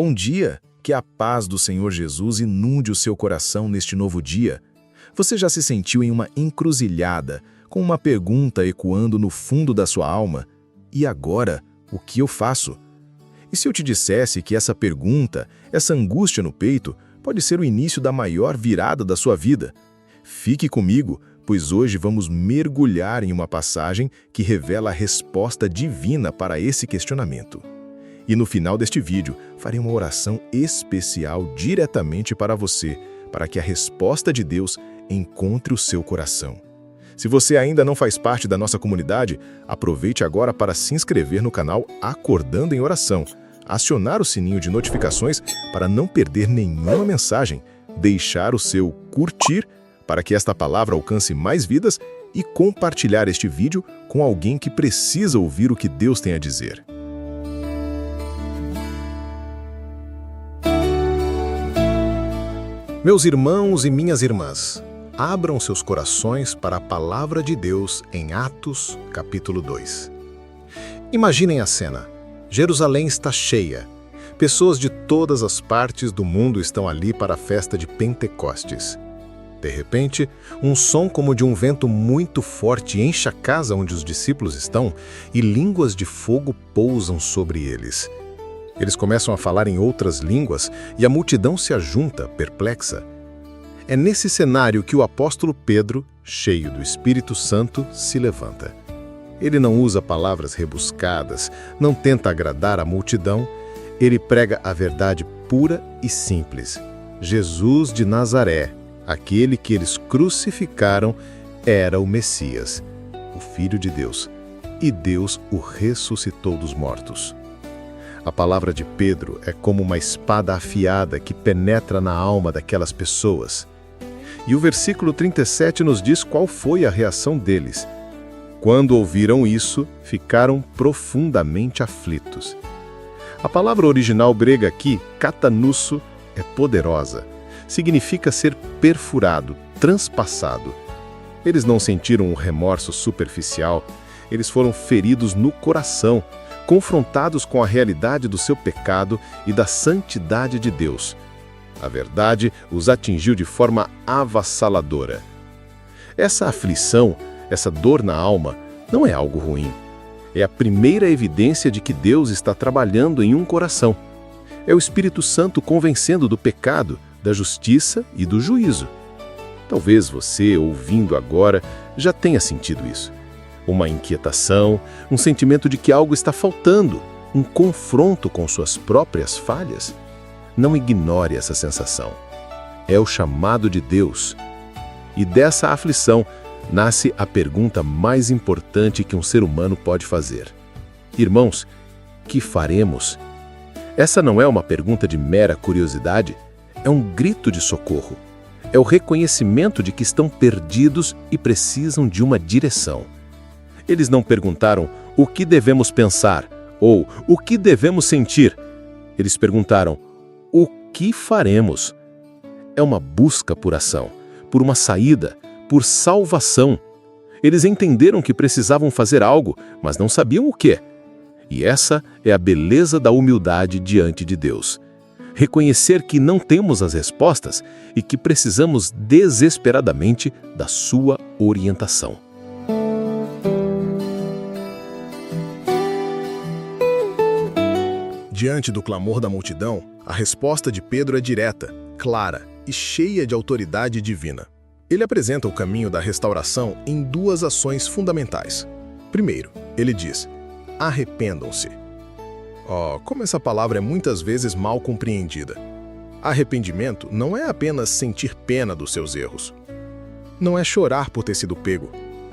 Bom dia! Que a paz do Senhor Jesus inunde o seu coração neste novo dia. Você já se sentiu em uma encruzilhada, com uma pergunta ecoando no fundo da sua alma? E agora, o que eu faço? E se eu te dissesse que essa pergunta, essa angústia no peito, pode ser o início da maior virada da sua vida? Fique comigo, pois hoje vamos mergulhar em uma passagem que revela a resposta divina para esse questionamento. E no final deste vídeo, farei uma oração especial diretamente para você, para que a resposta de Deus encontre o seu coração. Se você ainda não faz parte da nossa comunidade, aproveite agora para se inscrever no canal Acordando em Oração, acionar o sininho de notificações para não perder nenhuma mensagem, deixar o seu curtir para que esta palavra alcance mais vidas e compartilhar este vídeo com alguém que precisa ouvir o que Deus tem a dizer. Meus irmãos e minhas irmãs, abram seus corações para a palavra de Deus em Atos, capítulo 2. Imaginem a cena. Jerusalém está cheia. Pessoas de todas as partes do mundo estão ali para a festa de Pentecostes. De repente, um som como de um vento muito forte enche a casa onde os discípulos estão e línguas de fogo pousam sobre eles. Eles começam a falar em outras línguas e a multidão se ajunta, perplexa. É nesse cenário que o apóstolo Pedro, cheio do Espírito Santo, se levanta. Ele não usa palavras rebuscadas, não tenta agradar a multidão, ele prega a verdade pura e simples. Jesus de Nazaré, aquele que eles crucificaram, era o Messias, o Filho de Deus, e Deus o ressuscitou dos mortos. A palavra de Pedro é como uma espada afiada que penetra na alma daquelas pessoas. E o versículo 37 nos diz qual foi a reação deles. Quando ouviram isso, ficaram profundamente aflitos. A palavra original grega aqui, katanusso, é poderosa. Significa ser perfurado, transpassado. Eles não sentiram um remorso superficial, eles foram feridos no coração, confrontados com a realidade do seu pecado e da santidade de Deus. A verdade os atingiu de forma avassaladora. Essa aflição, essa dor na alma, não é algo ruim. É a primeira evidência de que Deus está trabalhando em um coração. É o Espírito Santo convencendo do pecado, da justiça e do juízo. Talvez você, ouvindo agora, já tenha sentido isso. Uma inquietação, um sentimento de que algo está faltando, um confronto com suas próprias falhas. Não ignore essa sensação. É o chamado de Deus. E dessa aflição nasce a pergunta mais importante que um ser humano pode fazer. Irmãos, que faremos? Essa não é uma pergunta de mera curiosidade, é um grito de socorro. É o reconhecimento de que estão perdidos e precisam de uma direção. Eles não perguntaram o que devemos pensar ou o que devemos sentir. Eles perguntaram o que faremos. É uma busca por ação, por uma saída, por salvação. Eles entenderam que precisavam fazer algo, mas não sabiam o quê. E essa é a beleza da humildade diante de Deus. Reconhecer que não temos as respostas e que precisamos desesperadamente da sua orientação. Diante do clamor da multidão, a resposta de Pedro é direta, clara e cheia de autoridade divina. Ele apresenta o caminho da restauração em duas ações fundamentais. Primeiro, ele diz: arrependam-se. Como essa palavra é muitas vezes mal compreendida. Arrependimento não é apenas sentir pena dos seus erros. Não é chorar por ter sido pego.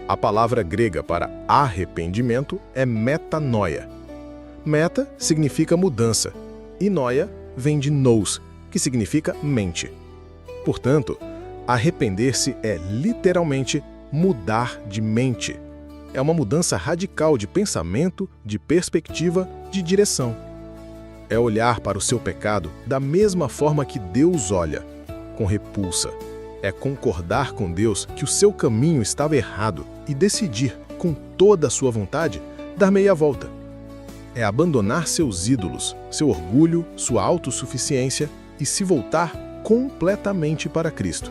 A palavra grega para arrependimento é metanoia. Meta significa mudança, e noia vem de nous, que significa mente. Portanto, arrepender-se é literalmente mudar de mente. É uma mudança radical de pensamento, de perspectiva, de direção. É olhar para o seu pecado da mesma forma que Deus olha, com repulsa. É concordar com Deus que o seu caminho estava errado e decidir, com toda a sua vontade, dar meia volta. é abandonar seus ídolos, seu orgulho, sua autossuficiência e se voltar completamente para Cristo.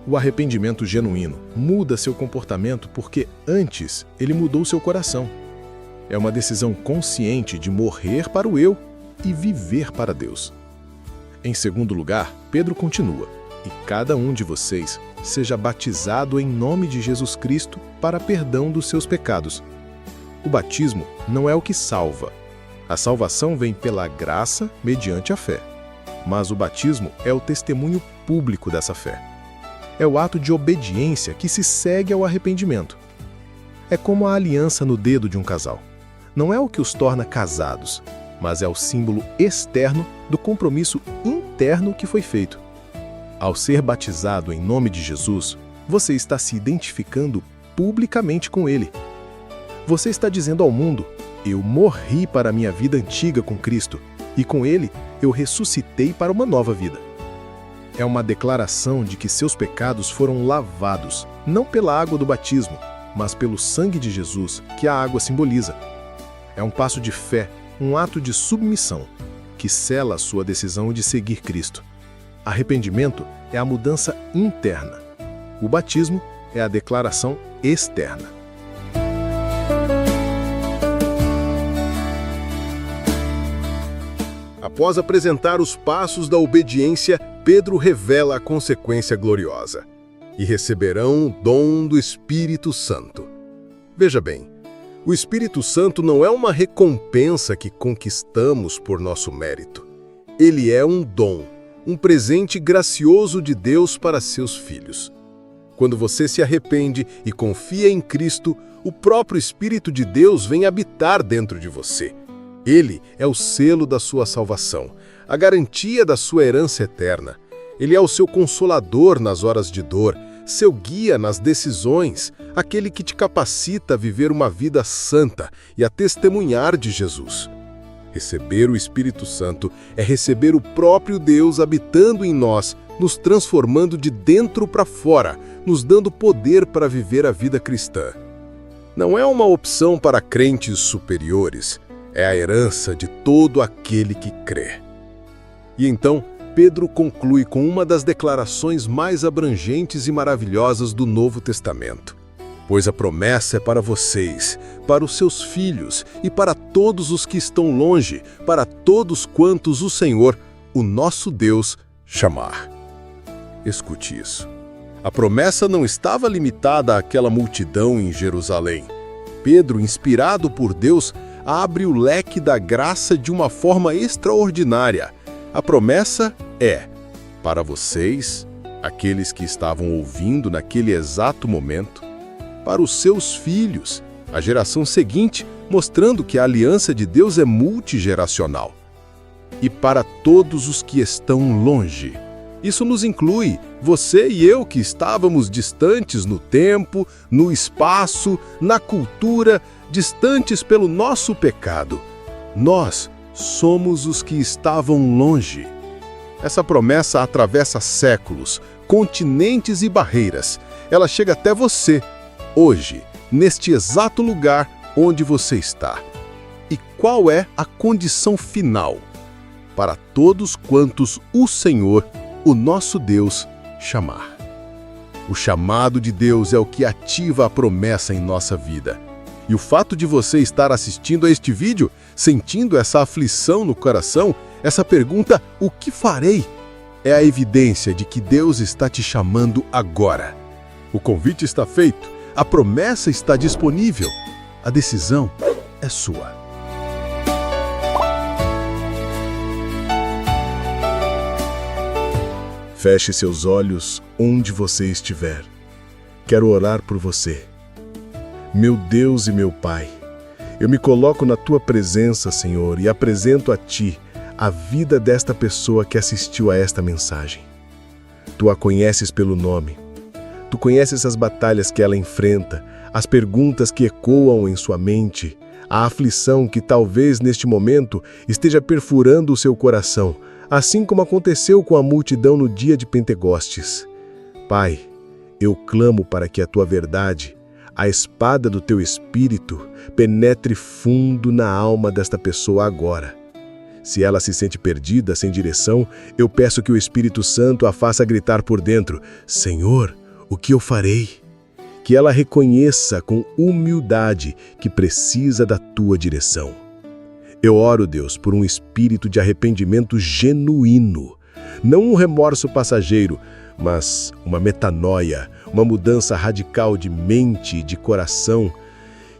O arrependimento genuíno muda seu comportamento porque antes ele mudou seu coração. É uma decisão consciente de morrer para o eu e viver para Deus. Em segundo lugar, Pedro continua: e cada um de vocês seja batizado em nome de Jesus Cristo para perdão dos seus pecados. O batismo não é o que salva. A salvação vem pela graça mediante a fé. Mas o batismo é o testemunho público dessa fé. É o ato de obediência que se segue ao arrependimento. É como a aliança no dedo de um casal. Não é o que os torna casados, mas é o símbolo externo do compromisso interno que foi feito. Ao ser batizado em nome de Jesus, você está se identificando publicamente com Ele. Você está dizendo ao mundo: eu morri para a minha vida antiga com Cristo, e com Ele eu ressuscitei para uma nova vida. É uma declaração de que seus pecados foram lavados, não pela água do batismo, mas pelo sangue de Jesus, que a água simboliza. É um passo de fé, um ato de submissão, que sela a sua decisão de seguir Cristo. Arrependimento é a mudança interna. O batismo é a declaração externa. Após apresentar os passos da obediência, Pedro revela a consequência gloriosa: e receberão o dom do Espírito Santo. Veja bem, o Espírito Santo não é uma recompensa que conquistamos por nosso mérito. Ele é um dom, um presente gracioso de Deus para seus filhos. Quando você se arrepende e confia em Cristo, o próprio Espírito de Deus vem habitar dentro de você. Ele é o selo da sua salvação, a garantia da sua herança eterna. Ele é o seu consolador nas horas de dor, seu guia nas decisões, aquele que te capacita a viver uma vida santa e a testemunhar de Jesus. Receber o Espírito Santo é receber o próprio Deus habitando em nós, nos transformando de dentro para fora, nos dando poder para viver a vida cristã. Não é uma opção para crentes superiores, é a herança de todo aquele que crê. E então, Pedro conclui com uma das declarações mais abrangentes e maravilhosas do Novo Testamento. Pois a promessa é para vocês, para os seus filhos e para todos os que estão longe, para todos quantos o Senhor, o nosso Deus, chamar. Escute isso. A promessa não estava limitada àquela multidão em Jerusalém. Pedro, inspirado por Deus, abre o leque da graça de uma forma extraordinária. A promessa é para vocês, aqueles que estavam ouvindo naquele exato momento, para os seus filhos, a geração seguinte, mostrando que a aliança de Deus é multigeracional, e para todos os que estão longe. Isso nos inclui, você e eu que estávamos distantes no tempo, no espaço, na cultura, distantes pelo nosso pecado. Nós somos os que estavam longe. Essa promessa atravessa séculos, continentes e barreiras. Ela chega até você, hoje, neste exato lugar onde você está. E qual é a condição final? Para todos quantos o Senhor, o nosso Deus, chamar. O chamado de Deus é o que ativa a promessa em nossa vida. E o fato de você estar assistindo a este vídeo, sentindo essa aflição no coração, essa pergunta, o que farei? É a evidência de que Deus está te chamando agora. O convite está feito, a promessa está disponível, a decisão é sua. Feche seus olhos onde você estiver. Quero orar por você. Meu Deus e meu Pai, eu me coloco na Tua presença, Senhor, e apresento a Ti a vida desta pessoa que assistiu a esta mensagem. Tu a conheces pelo nome. Tu conheces as batalhas que ela enfrenta, as perguntas que ecoam em sua mente, a aflição que talvez neste momento esteja perfurando o seu coração, assim como aconteceu com a multidão no dia de Pentecostes. Pai, eu clamo para que a Tua verdade, a espada do teu espírito penetre fundo na alma desta pessoa agora. Se ela se sente perdida, sem direção, eu peço que o Espírito Santo a faça gritar por dentro: Senhor, o que eu farei? Que ela reconheça com humildade que precisa da tua direção. Eu oro, Deus, por um espírito de arrependimento genuíno, não um remorso passageiro, mas uma metanoia, uma mudança radical de mente e de coração,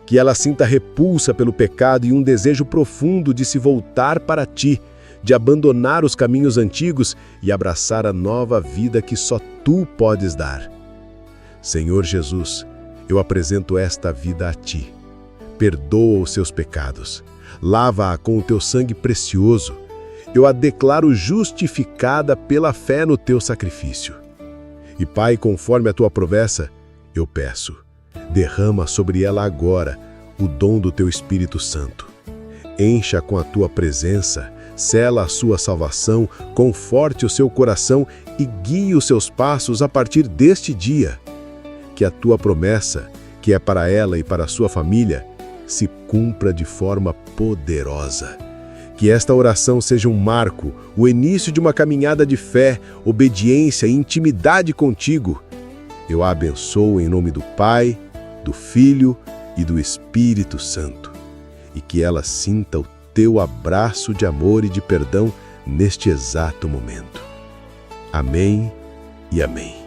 que ela sinta repulsa pelo pecado e um desejo profundo de se voltar para ti, de abandonar os caminhos antigos e abraçar a nova vida que só tu podes dar. Senhor Jesus, eu apresento esta vida a ti. Perdoa os seus pecados. Lava-a com o teu sangue precioso. Eu a declaro justificada pela fé no teu sacrifício. E, Pai, conforme a tua promessa, eu peço, derrama sobre ela agora o dom do teu Espírito Santo. Encha com a tua presença, sela a sua salvação, conforte o seu coração e guie os seus passos a partir deste dia. Que a tua promessa, que é para ela e para a sua família, se cumpra de forma poderosa. Que esta oração seja um marco, o início de uma caminhada de fé, obediência e intimidade contigo. Eu a abençoo em nome do Pai, do Filho e do Espírito Santo. E que ela sinta o teu abraço de amor e de perdão neste exato momento. Amém e amém.